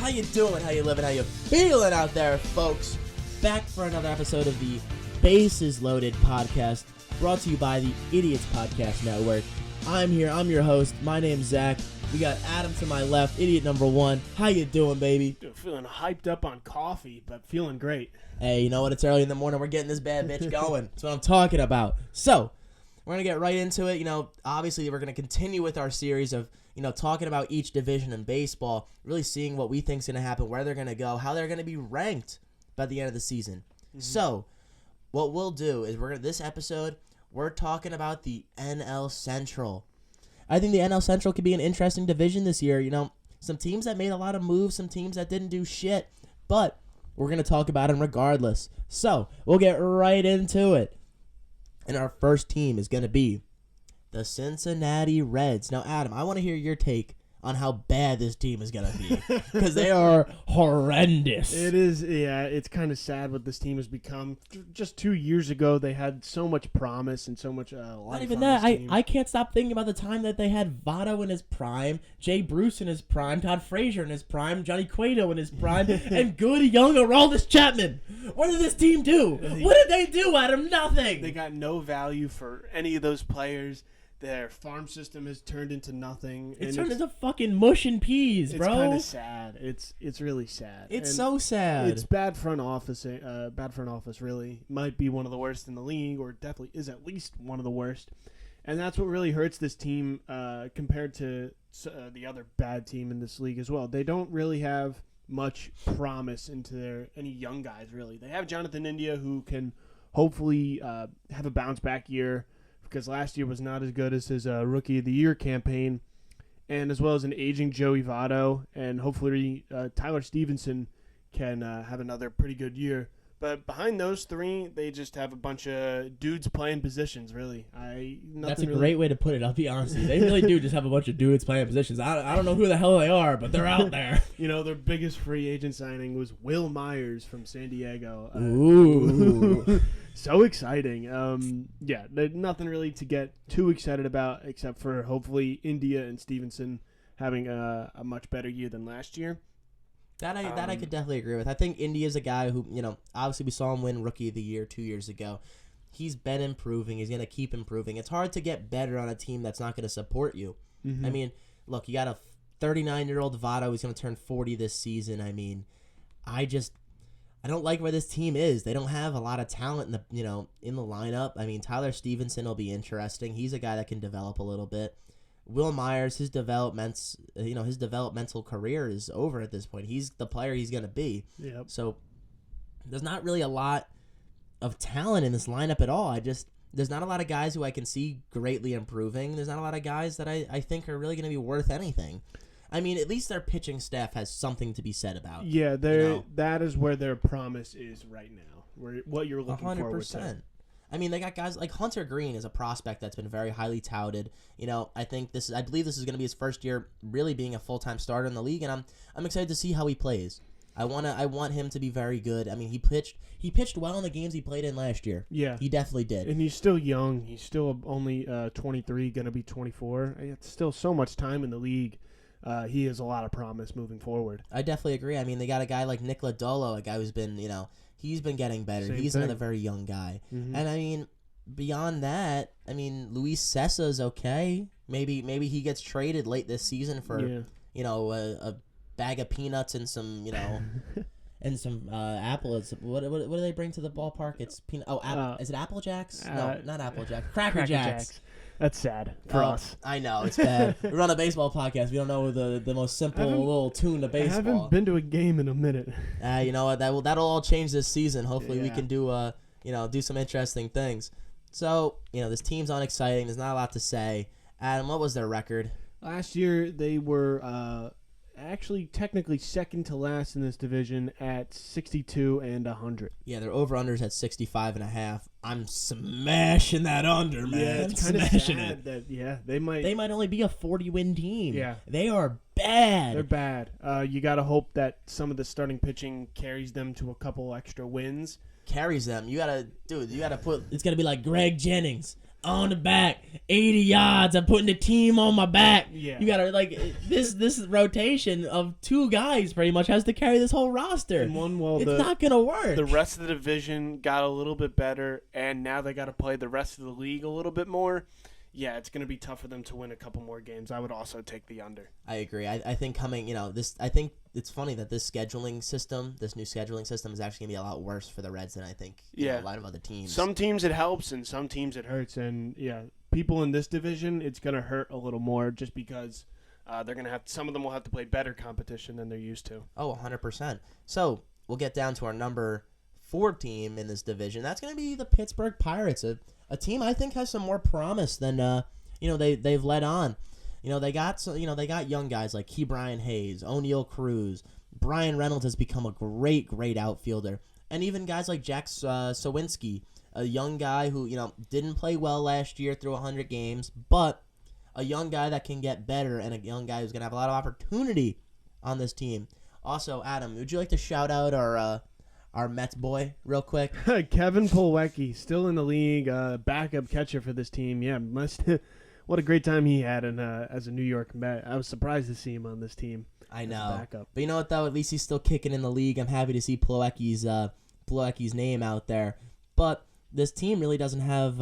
How you doing? How you living? How you feeling out there, folks? Back for another episode of the Bases Loaded podcast, brought to you by the Idiots Podcast Network. I'm here. I'm your host. My name's Zach. We got Adam to my left, idiot number one. How you doing, baby? Dude, feeling hyped up on coffee, but feeling great. Hey, you know what? It's early in the morning. We're getting this bad bitch going. That's what I'm talking about. So, we're going to get right into it. You know, obviously, we're going to continue with our series of, talking about each division in baseball, really seeing what we think is going to happen, where they're going to go, how they're going to be ranked by the end of the season. Mm-hmm. So, what we'll do is this episode, we're talking about the NL Central. I think the NL Central could be an interesting division this year. Some teams that made a lot of moves, some teams that didn't do shit, but we're going to talk about them regardless. So, we'll get right into it. And our first team is going to be the Cincinnati Reds. Now, Adam, I want to hear your take on how bad this team is going to be, because they are horrendous. It is, yeah, it's kind of sad what this team has become. Just 2 years ago, they had so much promise and so much life. Not even that. I can't stop thinking about the time that they had Votto in his prime, Jay Bruce in his prime, Todd Frazier in his prime, Johnny Cueto in his prime, and good young Aroldis Chapman. What did this team do? What did they do, Adam? Nothing. They got no value for any of those players. Their farm system has turned into nothing. It's turned into fucking mush and peas, bro. It's kind of sad. It's really sad. It's so sad. It's bad front office. Really might be one of the worst in the league, or definitely is at least one of the worst. And that's what really hurts this team compared to the other bad team in this league as well. They don't really have much promise into any young guys. Really, they have Jonathan India, who can hopefully have a bounce back year, because last year was not as good as his Rookie of the Year campaign, and as well as an aging Joey Votto, and hopefully Tyler Stevenson can have another pretty good year. But behind those three, they just have a bunch of dudes playing positions, really. That's a great way to put it, I'll be honest with you. They really do just have a bunch of dudes playing positions. I don't know who the hell they are, but they're out there. Their biggest free agent signing was Will Myers from San Diego. Ooh. So exciting. There's nothing really to get too excited about, except for hopefully India and Stevenson having a much better year than last year. That I could definitely agree with. I think India's a guy who, obviously we saw him win Rookie of the Year 2 years ago. He's been improving. He's going to keep improving. It's hard to get better on a team that's not going to support you. Mm-hmm. I mean, look, you got a 39-year-old Votto who's going to turn 40 this season. I mean, I don't like where this team is. They don't have a lot of talent in the lineup. I mean, Tyler Stevenson will be interesting. He's a guy that can develop a little bit. Will Myers, his developmental career is over at this point. He's the player he's going to be. Yep. So there's not really a lot of talent in this lineup at all. There's not a lot of guys who I can see greatly improving. There's not a lot of guys that I think are really going to be worth anything. I mean, at least their pitching staff has something to be said about. Yeah, that is where their promise is right now. What you're looking 100%. For with them. I mean, they got guys like Hunter Green is a prospect that's been very highly touted. I believe this is going to be his first year really being a full-time starter in the league, and I'm excited to see how he plays. I want him to be very good. I mean, he pitched well in the games he played in last year. Yeah, he definitely did. And he's still young. He's still only 23, going to be 24. It's still so much time in the league. He has a lot of promise moving forward. I definitely agree. I mean, they got a guy like Nick Lodolo, a guy who's been, he's been getting better. He's another very young guy. Mm-hmm. And, I mean, beyond that, Luis Sessa's okay. Maybe he gets traded late this season for, a bag of peanuts and some, and some apples. What do they bring to the ballpark? It's peanut. Oh, is it Apple Jacks? No, not Apple Jacks. Cracker Jacks. That's sad for us. I know, it's bad. We run a baseball podcast. We don't know the most simple little tune to baseball. I haven't been to a game in a minute. You know what? That'll all change this season. Hopefully we can do do some interesting things. So, this team's unexciting. There's not a lot to say. Adam, what was their record? Last year they were actually technically second to last in this division at 62 and 100. Yeah, their over-under's at 65.5. I'm smashing that under, man. Yeah, it's kind of sad that they might only be a 40-win team. Yeah, they are bad. They're bad. You got to hope that some of the starting pitching carries them to a couple extra wins. Carries them. You gotta put. It's gonna be like Greg Jennings. on the back, 80 yards. I'm putting the team on my back. Yeah. You gotta this rotation of two guys pretty much has to carry this whole roster. And It's not gonna work. The rest of the division got a little bit better, and now they got to play the rest of the league a little bit more. Yeah, it's going to be tough for them to win a couple more games. I would also take the under. I agree. I think coming, I think it's funny that this new scheduling system is actually going to be a lot worse for the Reds than I think a lot of other teams. Some teams it helps, and some teams it hurts. And, people in this division, it's going to hurt a little more just because they're going to some of them will have to play better competition than they're used to. Oh, 100%. So we'll get down to our number 4 team in this division. That's going to be the Pittsburgh Pirates, a team I think has some more promise than they've let on. They got young guys like Ke'Bryan Hayes, O'Neal Cruz, Brian Reynolds has become a great outfielder, and even guys like Jack Sawinski, a young guy who didn't play well last year through 100 games, but a young guy that can get better and a young guy who's gonna have a lot of opportunity on this team. Also, Adam, would you like to shout out our Mets boy real quick? Kevin Plawecki, still in the league, backup catcher for this team. Yeah, what a great time he had as a New York Met. I was surprised to see him on this team. I know. Backup. But you know what, though? At least he's still kicking in the league. I'm happy to see Plawecki's name out there. But this team really doesn't have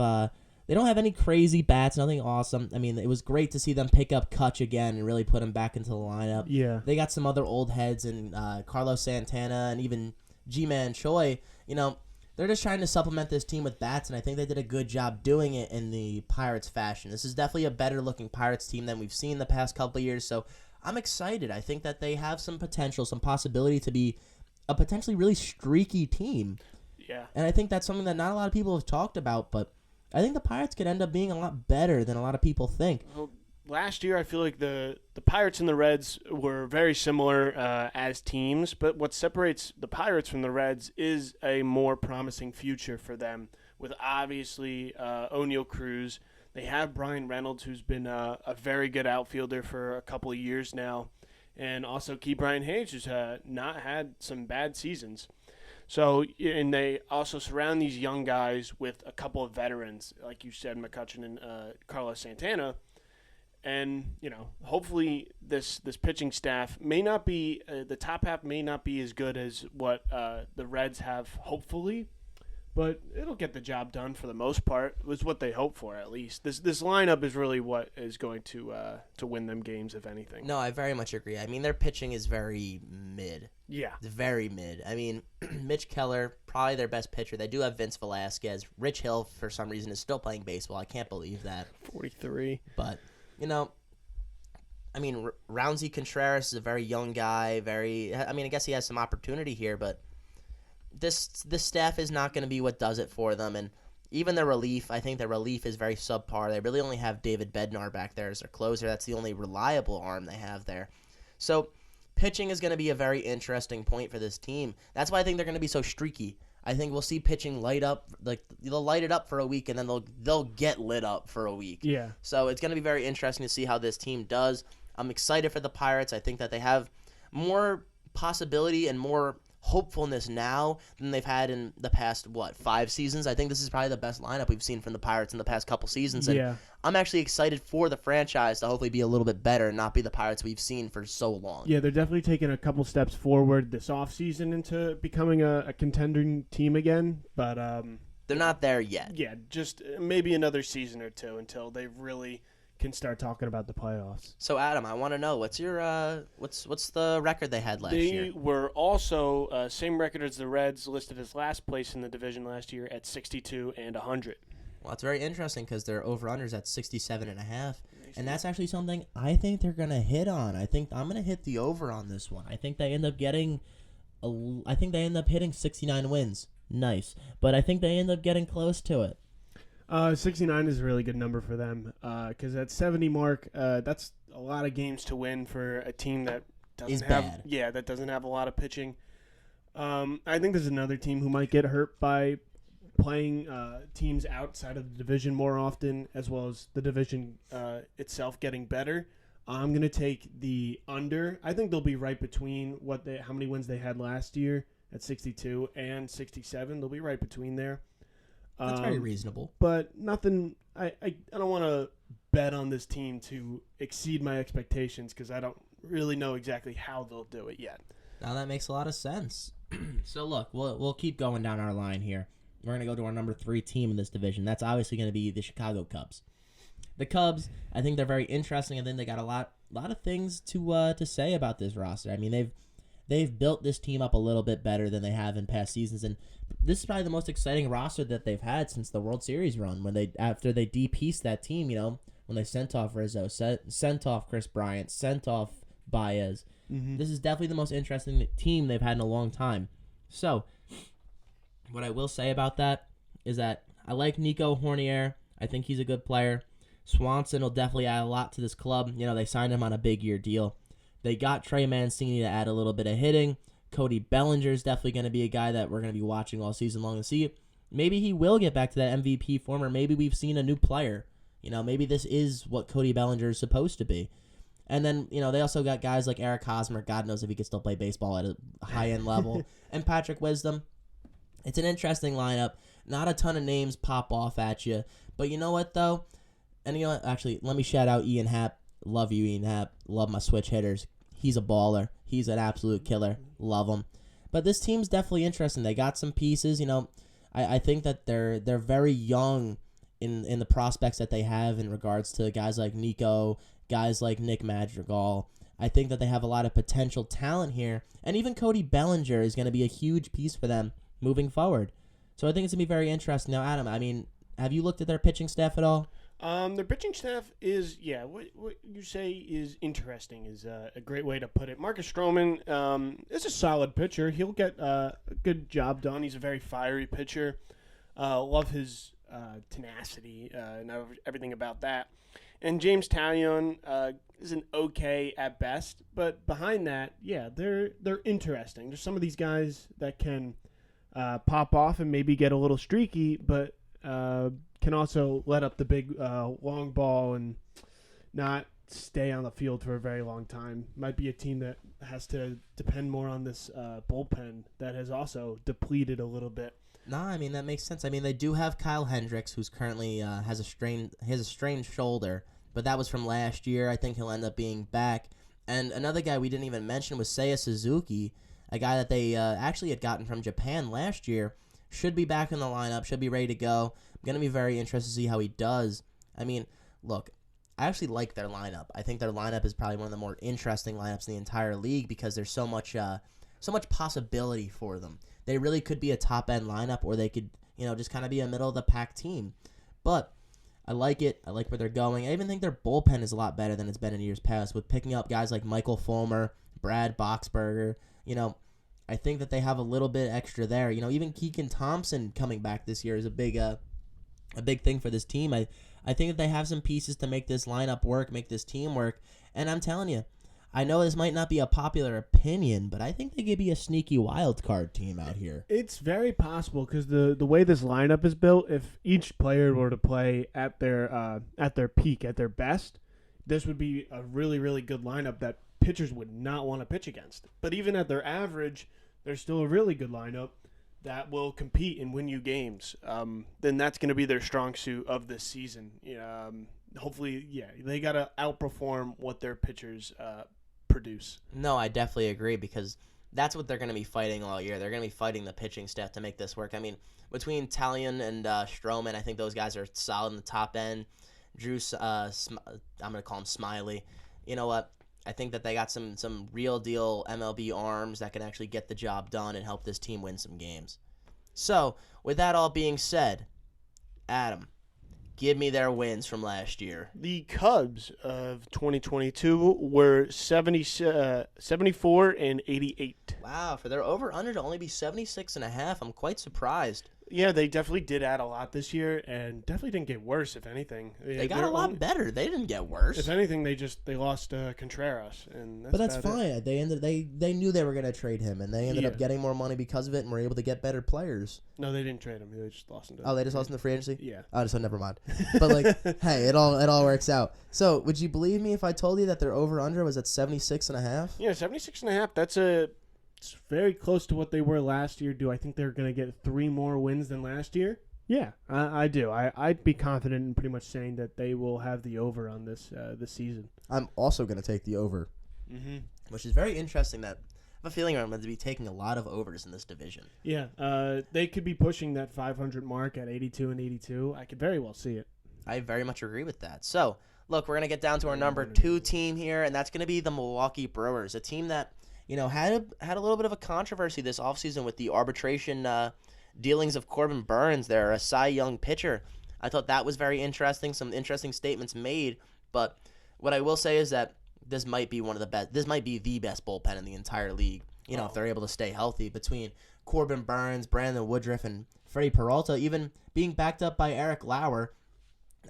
they don't have any crazy bats, nothing awesome. I mean, it was great to see them pick up Kutch again and really put him back into the lineup. Yeah. They got some other old heads in Carlos Santana and even Ji-Man Choi. They're just trying to supplement this team with bats, and I think they did a good job doing it in the Pirates fashion. This is definitely a better-looking Pirates team than we've seen the past couple of years, so I'm excited. I think that they have some potential, some possibility to be a potentially really streaky team. Yeah. And I think that's something that not a lot of people have talked about, but I think the Pirates could end up being a lot better than a lot of people think. Well, last year, I feel like the Pirates and the Reds were very similar as teams, but what separates the Pirates from the Reds is a more promising future for them with obviously O'Neal Cruz. They have Brian Reynolds, who's been a very good outfielder for a couple of years now, and also Ke'Bryan Hayes, who's not had some bad seasons. So, and they also surround these young guys with a couple of veterans, like you said, McCutchen and Carlos Santana. And, hopefully this pitching staff may not be the top half may not be as good as what the Reds have, hopefully. But it'll get the job done for the most part. It was what they hoped for, at least. This lineup is really what is going to win them games, if anything. No, I very much agree. I mean, their pitching is very mid. Yeah. It's very mid. I mean, Mitch Keller, probably their best pitcher. They do have Vince Velasquez. Rich Hill, for some reason, is still playing baseball. I can't believe that. 43. But, I mean, Roundsy Contreras is a very young guy. I guess he has some opportunity here, but this staff is not going to be what does it for them. And even their relief, I think their relief is very subpar. They really only have David Bednar back there as their closer. That's the only reliable arm they have there. So pitching is going to be a very interesting point for this team. That's why I think they're going to be so streaky. I think we'll see pitching light up, like they'll light it up for a week and then they'll get lit up for a week. Yeah. So it's going to be very interesting to see how this team does. I'm excited for the Pirates. I think that they have more possibility and more hopefulness now than they've had in the past, 5 seasons. I think this is probably the best lineup we've seen from the Pirates in the past couple seasons. And yeah. I'm actually excited for the franchise to hopefully be a little bit better and not be the Pirates we've seen for so long. Yeah, they're definitely taking a couple steps forward this offseason into becoming a contending team again. But they're not there yet. Yeah, just maybe another season or two until they really can start talking about the playoffs. So Adam, I want to know what's your what's the record they had last year? They were also same record as the Reds, listed as last place in the division last year at 62 and 100. Well, it's very interesting because their over/unders at 67.5, and that's actually something I think they're gonna hit on. I think I'm gonna hit the over on this one. I think they end up hitting 69 wins. Nice, but I think they end up getting close to it. 69 is a really good number for them because that 70 mark, that's a lot of games to win for a team that doesn't have a lot of pitching. I think there's another team who might get hurt by playing teams outside of the division more often, as well as the division itself getting better. I'm gonna take the under. I think they'll be right between how many wins they had last year at 62 and 67. They'll be right between there. That's very reasonable. But nothing. I don't want to bet on this team to exceed my expectations because I don't really know exactly how they'll do it yet. Now that makes a lot of sense. So look, we'll keep going down our line here. We're gonna go to our number 3 team in this division. That's obviously gonna be the Chicago Cubs. The Cubs, I think they're very interesting. I think they got a lot of things to say about this roster. I mean, they've built this team up a little bit better than they have in past seasons, and this is probably the most exciting roster that they've had since the World Series run. After they de-pieced that team, when they sent off Rizzo, sent off Chris Bryant, sent off Baez. Mm-hmm. This is definitely the most interesting team they've had in a long time. So, what I will say about that is that I like Nico Hornier. I think he's a good player. Swanson will definitely add a lot to this club. They signed him on a big year deal. They got Trey Mancini to add a little bit of hitting. Cody Bellinger is definitely going to be a guy that we're going to be watching all season long to see. Maybe he will get back to that MVP form, or maybe we've seen a new player. Maybe this is what Cody Bellinger is supposed to be. And then, they also got guys like Eric Hosmer. God knows if he could still play baseball at a high-end level. And Patrick Wisdom. It's an interesting lineup. Not a ton of names pop off at you. But you know what, though? And you know what? Actually, let me shout out Ian Happ. Love you, Ian Happ. Love my switch hitters. He's a baller. He's an absolute killer. Love him. But this team's definitely interesting. They got some pieces. I think that they're very young in the prospects that they have in regards to guys like Nico, guys like Nick Madrigal. I think that they have a lot of potential talent here. And even Cody Bellinger is going to be a huge piece for them moving forward. So I think it's going to be very interesting. Now, Adam, have you looked at their pitching staff at all? Their pitching staff is, what you say is interesting is a great way to put it. Marcus Stroman is a solid pitcher. He'll get a good job done. He's a very fiery pitcher. Love his tenacity and everything about that. And James Taillon is an okay at best, but behind that, they're interesting. There's some of these guys that can pop off and maybe get a little streaky, but can also let up the big long ball and not stay on the field for a very long time. Might be a team that has to depend more on this bullpen that has also depleted a little bit. No, that makes sense. They do have Kyle Hendricks, who's currently has a strained shoulder, but that was from last year. I think he'll end up being back. And another guy we didn't even mention was Seiya Suzuki, a guy that they actually had gotten from Japan last year. Should be back in the lineup, should be ready to go. I'm going to be very interested to see how he does. Look, I actually like their lineup. I think their lineup is probably one of the more interesting lineups in the entire league because there's so much possibility for them. They really could be a top-end lineup, or they could, just kind of be a middle-of-the-pack team. But I like it. I like where they're going. I even think their bullpen is a lot better than it's been in years past with picking up guys like Michael Fulmer, Brad Boxberger. I think that they have a little bit extra there. Even Keegan Thompson coming back this year is a big thing for this team. I think that they have some pieces to make this lineup work, make this team work. And I'm telling you, I know this might not be a popular opinion, but I think they could be a sneaky wild card team out here. It's very possible because the way this lineup is built, if each player were to play at their peak, at their best, this would be a really, really good lineup that pitchers would not want to pitch against. But even at their average, they're still a really good lineup that will compete and win you games. Then that's going to be their strong suit of this season. Hopefully, they got to outperform what their pitchers produce. No, I definitely agree because that's what they're going to be fighting all year. They're going to be fighting the pitching staff to make this work. Between Taillon and Stroman, I think those guys are solid in the top end. Drew, I'm going to call him Smiley. You know what? I think that they got some real deal MLB arms that can actually get the job done and help this team win some games. So, with that all being said, Adam, give me their wins from last year. The Cubs of 2022 were 74 and 88. Wow, for their over-under to only be 76.5, I'm quite surprised. Yeah, they definitely did add a lot this year, and definitely didn't get worse. If anything, they got a lot better. They didn't get worse. If anything, they lost Contreras, and that's fine. They knew they were going to trade him, and they ended up getting more money because of it, and were able to get better players. No, they didn't trade him. They just lost him. They just lost him to free agency. Yeah. Oh, so never mind. But hey, it all works out. So, would you believe me if I told you that their over under was at 76.5? Yeah, 76.5. It's very close to what they were last year. Do I think they're going to get 3 more wins than last year? Yeah, I do. I'd be confident in pretty much saying that they will have the over on this season. I'm also going to take the over, which is very interesting that I have a feeling I'm going to be taking a lot of overs in this division. Yeah, they could be pushing that 500 mark at 82 and 82. I could very well see it. I very much agree with that. So, look, we're going to get down to our number 2 team here, and that's going to be the Milwaukee Brewers, a team that, had a little bit of a controversy this offseason with the arbitration dealings of Corbin Burnes, their Cy Young pitcher. I thought that was very interesting, some interesting statements made, but what I will say is that this might be one of the best. This might be the best bullpen in the entire league, if they're able to stay healthy, between Corbin Burnes, Brandon Woodruff, and Freddie Peralta, even being backed up by Eric Lauer.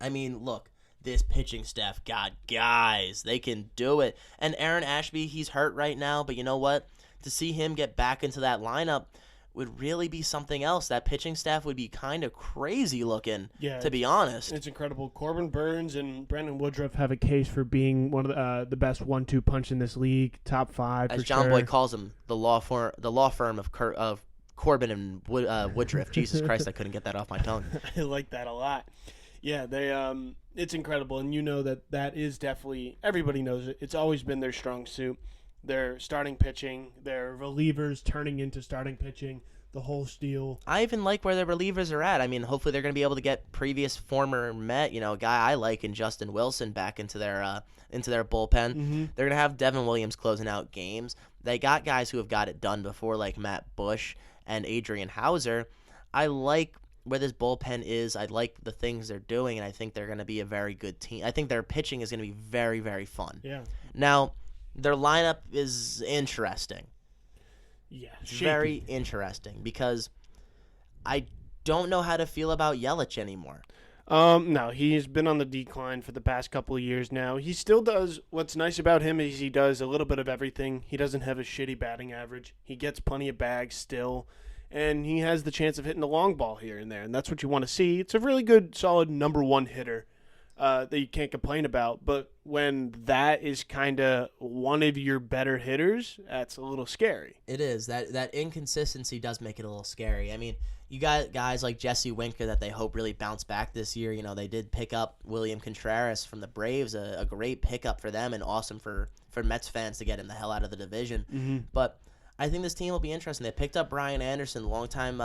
I mean, look, this pitching staff got guys. They can do it. And Aaron Ashby, he's hurt right now, but you know what? To see him get back into that lineup would really be something else. That pitching staff would be kind of crazy looking, to be honest. It's incredible. Corbin Burnes and Brandon Woodruff have a case for being one of the best 1-2 punch in this league, top 5 As for John sure. Boy calls him, the law firm of Corbin and Woodruff. Jesus Christ, I couldn't get that off my tongue. I like that a lot. Yeah, it's incredible, and that is definitely, everybody knows it. It's always been their strong suit. Their starting pitching, their relievers turning into starting pitching, the whole steal. I even like where their relievers are at. I mean, hopefully they're going to be able to get previous former Met, a guy I like in Justin Wilson back into their bullpen. Mm-hmm. They're going to have Devin Williams closing out games. They got guys who have got it done before, like Matt Bush and Adrian Hauser. I like where this bullpen is. I like the things they're doing, and I think they're going to be a very good team. I think their pitching is going to be very, very fun. Yeah. Now, their lineup is interesting. Yeah, very interesting because I don't know how to feel about Yelich anymore. No, he's been on the decline for the past couple of years now. He still does. What's nice about him is he does a little bit of everything. He doesn't have a shitty batting average. He gets plenty of bags still, and he has the chance of hitting the long ball here and there, and that's what you want to see. It's a really good, solid number 1 hitter that you can't complain about. But when that is kind of one of your better hitters, that's a little scary. It is. That inconsistency does make it a little scary. I mean, you got guys like Jesse Winker that they hope really bounce back this year. They did pick up William Contreras from the Braves, a great pickup for them and awesome for Mets fans to get him the hell out of the division. Mm-hmm. But I think this team will be interesting. They picked up Brian Anderson, longtime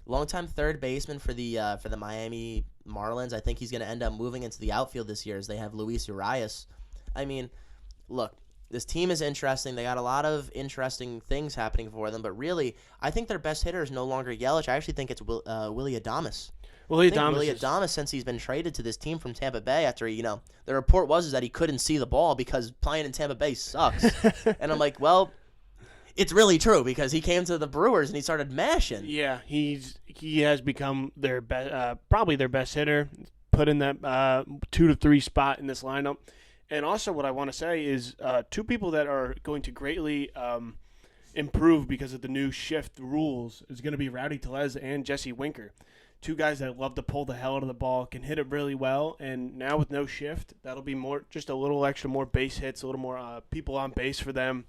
third baseman for the Miami Marlins. I think he's going to end up moving into the outfield this year as they have Luis Urias. I mean, look, this team is interesting. They got a lot of interesting things happening for them, but really, I think their best hitter is no longer Yelich. I actually think it's Willy Adames. Willy Adames, since he's been traded to this team from Tampa Bay after, the report was that he couldn't see the ball because playing in Tampa Bay sucks. And I'm like, well, it's really true because he came to the Brewers and he started mashing. Yeah, he has become their probably their best hitter, put in that 2 to 3 spot in this lineup. And also what I want to say is 2 people that are going to greatly improve because of the new shift rules is going to be Rowdy Tellez and Jesse Winker. 2 guys that love to pull the hell out of the ball, can hit it really well, and now with no shift, that'll be just a little extra more base hits, a little more people on base for them.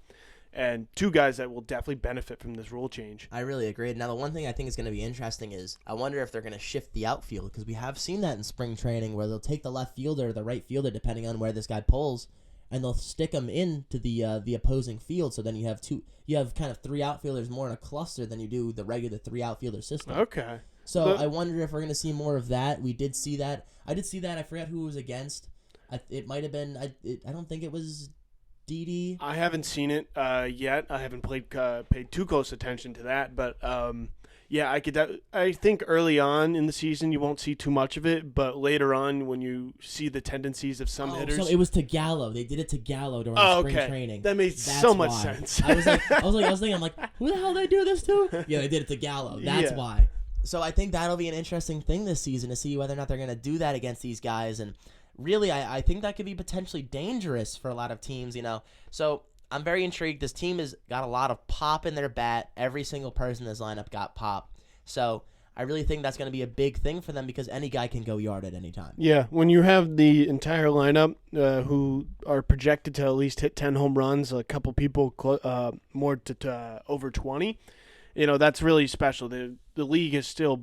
And 2 guys that will definitely benefit from this rule change. I really agree. Now, the one thing I think is going to be interesting is I wonder if they're going to shift the outfield because we have seen that in spring training where they'll take the left fielder or the right fielder, depending on where this guy pulls, and they'll stick him into the opposing field. So then you have kind of 3 outfielders more in a cluster than you do the regular 3 outfielder system. Okay. So I wonder if we're going to see more of that. We did see that. I did see that. I forgot who it was against. It might have been. I don't think it was Didi. I haven't seen it yet. I haven't paid too close attention to that, but yeah, I think early on in the season you won't see too much of it, but later on when you see the tendencies of some hitters. So it was to Gallo. They did it to Gallo during spring training. That made so much sense. I was thinking, I'm like, who the hell did they do this to? Yeah, they did it to Gallo. That's why. So I think that'll be an interesting thing this season to see whether or not they're going to do that against these guys. And really, I think that could be potentially dangerous for a lot of teams, So I'm very intrigued. This team has got a lot of pop in their bat. Every single person in this lineup got pop. So I really think that's going to be a big thing for them because any guy can go yard at any time. Yeah, when you have the entire lineup who are projected to at least hit 10 home runs, a couple people more to over 20, that's really special. The league is still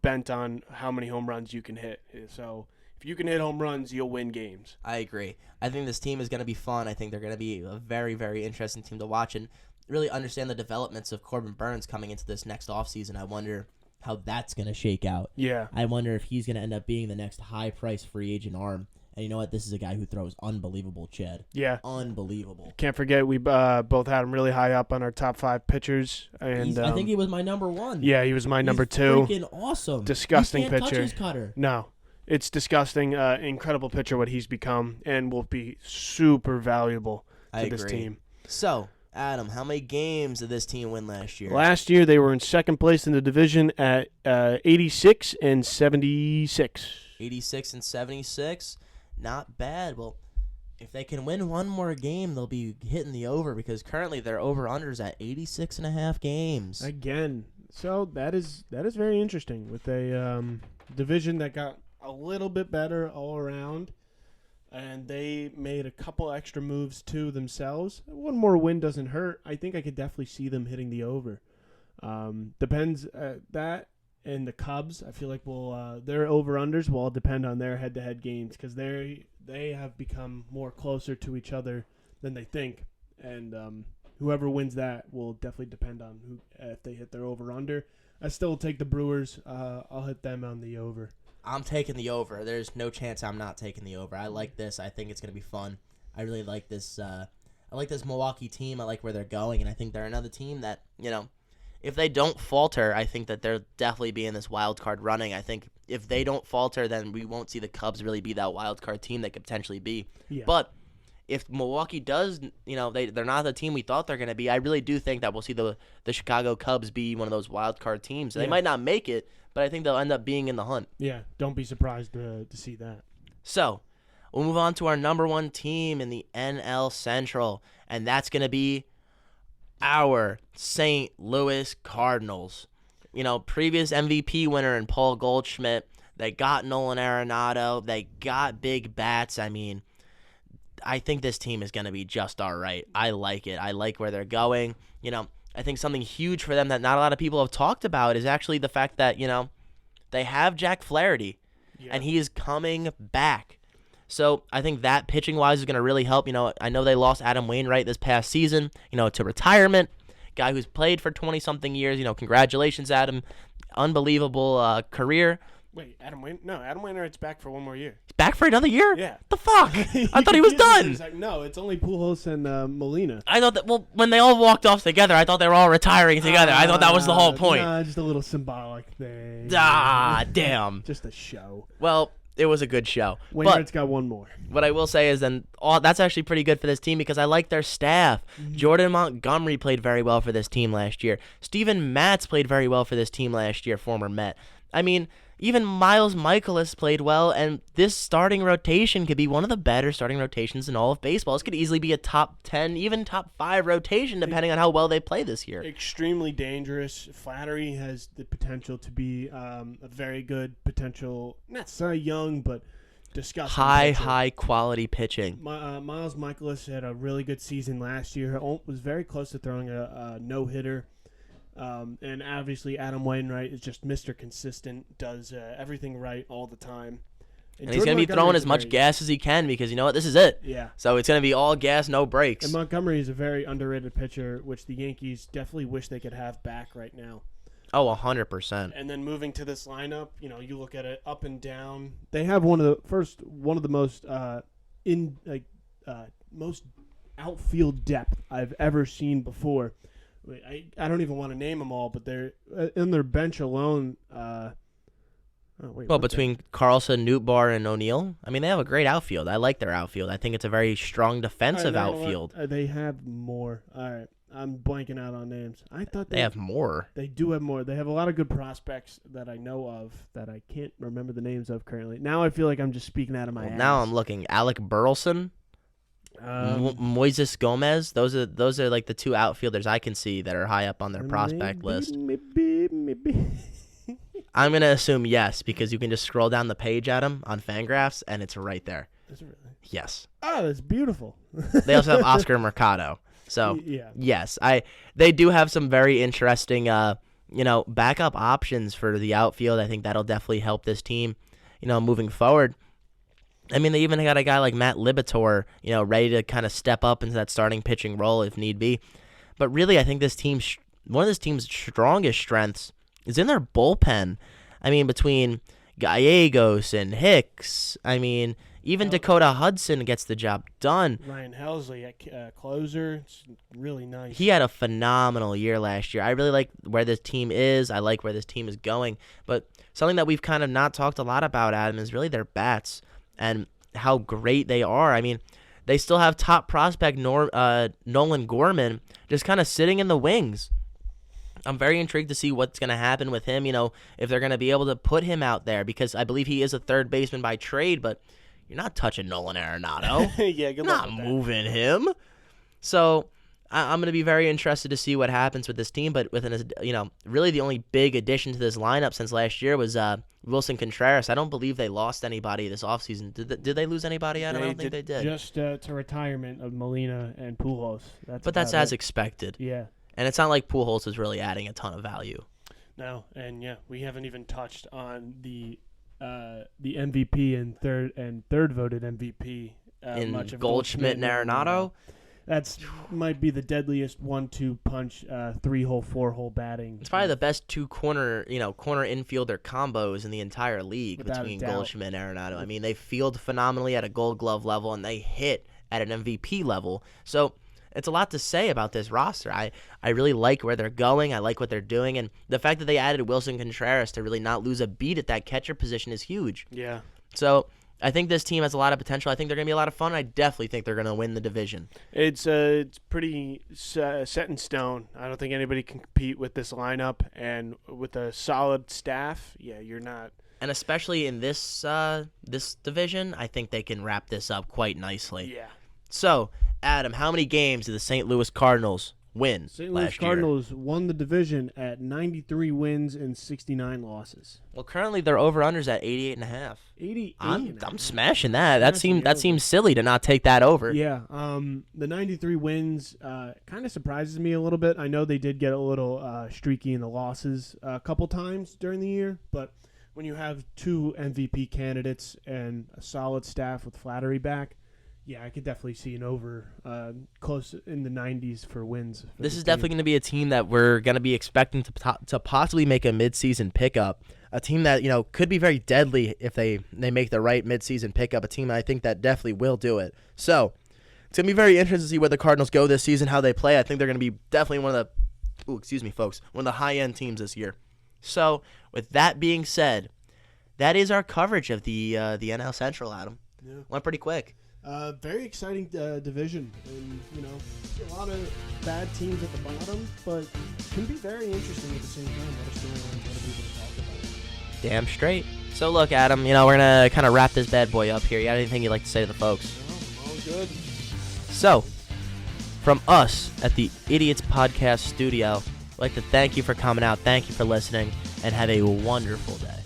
bent on how many home runs you can hit. So if you can hit home runs, you'll win games. I agree. I think this team is going to be fun. I think they're going to be a very, very interesting team to watch and really understand the developments of Corbin Burns coming into this next offseason. I wonder how that's going to shake out. Yeah. I wonder if he's going to end up being the next high-price free agent arm. And you know what? This is a guy who throws unbelievable, Chad. Yeah. Unbelievable. Can't forget we both had him really high up on our top 5 pitchers. And I think he was my number 1. Yeah, he was my number 2. Freaking awesome. Disgusting you can't pitcher. Touch his cutter. No. It's disgusting. Incredible pitcher what he's become and will be super valuable to this team. So, Adam, how many games did this team win last year? Last year they were in second place in the division at 86 and 76. 86 and 76. Not bad. Well, if they can win one more game, they'll be hitting the over because currently their over-unders at 86.5 games. Again. So that is very interesting with a division that got a little bit better all around, and they made a couple extra moves to themselves. One more win doesn't hurt. I think I could definitely see them hitting the over. Depends that and the Cubs. I feel like their over-unders will all depend on their head-to-head games because they have become more closer to each other than they think, and whoever wins that will definitely depend on if they hit their over-under. I still take the Brewers. I'll hit them on the over. I'm taking the over. There's no chance I'm not taking the over. I like this. I think it's going to be fun. I really like this. I like this Milwaukee team. I like where they're going, and I think they're another team that, if they don't falter, I think that they'll definitely be in this wild card running. I think if they don't falter, then we won't see the Cubs really be that wild card team they could potentially be. Yeah. But if Milwaukee does, they're not the team we thought they're going to be, I really do think that we'll see the Chicago Cubs be one of those wild card teams. They might not make it, but I think they'll end up being in the hunt. Yeah, don't be surprised to see that. So, we'll move on to our number 1 team in the NL Central, and that's going to be our St. Louis Cardinals. Previous MVP winner in Paul Goldschmidt. They got Nolan Arenado. They got big bats. I mean, I think this team is going to be just all right. I like it. I like where they're going. I think something huge for them that not a lot of people have talked about is actually the fact that, they have Jack Flaherty, and he is coming back. So I think that pitching-wise is going to really help. I know they lost Adam Wainwright this past season, to retirement. Guy who's played for 20-something years. Congratulations, Adam. Unbelievable career. Wait, Adam Wainwright's back for one more year. He's back for another year? Yeah. The fuck? I thought he was done. Like, no, it's only Pujols and Molina. I thought that, when they all walked off together, I thought they were all retiring together. I thought that was the whole point. Nah, just a little symbolic thing. Ah, damn. Just a show. Well, it was a good show. Wainwright's got one more. What I will say is that's actually pretty good for this team because I like their staff. Mm-hmm. Jordan Montgomery played very well for this team last year. Steven Matz played very well for this team last year, former Met. I mean, even Miles Michaelis played well, and this starting rotation could be one of the better starting rotations in all of baseball. This could easily be a top 10, even top 5 rotation, depending on how well they play this year. Extremely dangerous. Flattery has the potential to be a very good potential, not so young, but disgusting. High quality pitching. Miles Michaelis had a really good season last year. Was very close to throwing a no-hitter. And obviously Adam Wainwright is just Mr. Consistent, does everything right all the time. And he's going to be throwing as much gas as he can because you know what? This is it. Yeah. So it's going to be all gas, no brakes. And Montgomery is a very underrated pitcher, which the Yankees definitely wish they could have back right now. Oh, 100%. And then moving to this lineup, you look at it up and down. They have one of the most most outfield depth I've ever seen before. I don't even want to name them all, but they're in their bench alone. Between Carlson, Nootbaar, and O'Neill, I mean, they have a great outfield. I like their outfield. I think it's a very strong defensive outfield. They have more. All right, I'm blanking out on names. I thought they have more. They do have more. They have a lot of good prospects that I know of that I can't remember the names of currently. Now I feel like I'm just speaking out of my ass. Now I'm looking. Alec Burleson. Moises Gomez. Those are like the 2 outfielders I can see that are high up on their prospect list. Maybe. I'm gonna assume yes because you can just scroll down the page at them on Fangraphs and it's right there. Is it really? Yes. Oh, that's beautiful. They also have Oscar Mercado. So Yeah. yes, they do have some very interesting backup options for the outfield. I think that'll definitely help this team, moving forward. I mean, they even got a guy like Matt Libator, ready to kind of step up into that starting pitching role if need be. But really, I think one of this team's strongest strengths is in their bullpen. I mean, between Gallegos and Hicks, I mean, even Dakota Hudson gets the job done. Ryan Helsley at closer. It's really nice. He had a phenomenal year last year. I really like where this team is. I like where this team is going. But something that we've kind of not talked a lot about, Adam, is really their bats and how great they are. I mean, they still have top prospect Nolan Gorman just kind of sitting in the wings. I'm very intrigued to see what's going to happen with him, if they're going to be able to put him out there, because I believe he is a third baseman by trade, but you're not touching Nolan Arenado. Yeah, good luck not with moving him. So I'm going to be very interested to see what happens with this team, but really the only big addition to this lineup since last year was Wilson Contreras. I don't believe they lost anybody this offseason. Did they lose anybody? I don't think they did. Just to retirement of Molina and Pujols. That's as expected. Yeah. And it's not like Pujols is really adding a ton of value. No, and we haven't even touched on the MVP and third voted MVP in much of Goldschmidt and Arenado. That's might be the deadliest 1-2 punch, 3-hole, 4-hole batting. It's probably the best two corner infielder combos in the entire league Without between a doubt. Goldschmidt and Arenado. I mean, they field phenomenally at a Gold Glove level, and they hit at an MVP level. So it's a lot to say about this roster. I really like where they're going. I like what they're doing, and the fact that they added Wilson Contreras to really not lose a beat at that catcher position is huge. Yeah. So I think this team has a lot of potential. I think they're going to be a lot of fun. I definitely think they're going to win the division. It's pretty set in stone. I don't think anybody can compete with this lineup, and with a solid staff, you're not. And especially in this division, I think they can wrap this up quite nicely. Yeah. So, Adam, how many games did the St. Louis Cardinals win St. Louis Cardinals won the division at 93 wins and 69 losses. Well, currently their over-under's at 88.5. 88. I'm smashing that. That seems silly to not take that over. Yeah. The 93 wins kind of surprises me a little bit. I know they did get a little streaky in the losses a couple times during the year, but when you have two MVP candidates and a solid staff with Flattery back, I could definitely see an over close in the 90s for wins. This is definitely going to be a team that we're going to be expecting to possibly make a midseason pickup. A team that could be very deadly if they make the right midseason pickup. A team that I think that definitely will do it. So it's going to be very interesting to see where the Cardinals go this season, how they play. I think they're going to be definitely one of the high-end teams this year. So with that being said, that is our coverage of the NL Central, Adam. Yeah. Went pretty quick. Very exciting division, and a lot of bad teams at the bottom, but can be very interesting at the same time. What a storyline, what are people to talk about? Damn straight. So look, Adam, we're gonna kind of wrap this bad boy up here. You got anything you'd like to say to the folks? No, all good. So, from us at the Idiots Podcast Studio, I'd like to thank you for coming out. Thank you for listening, and have a wonderful day.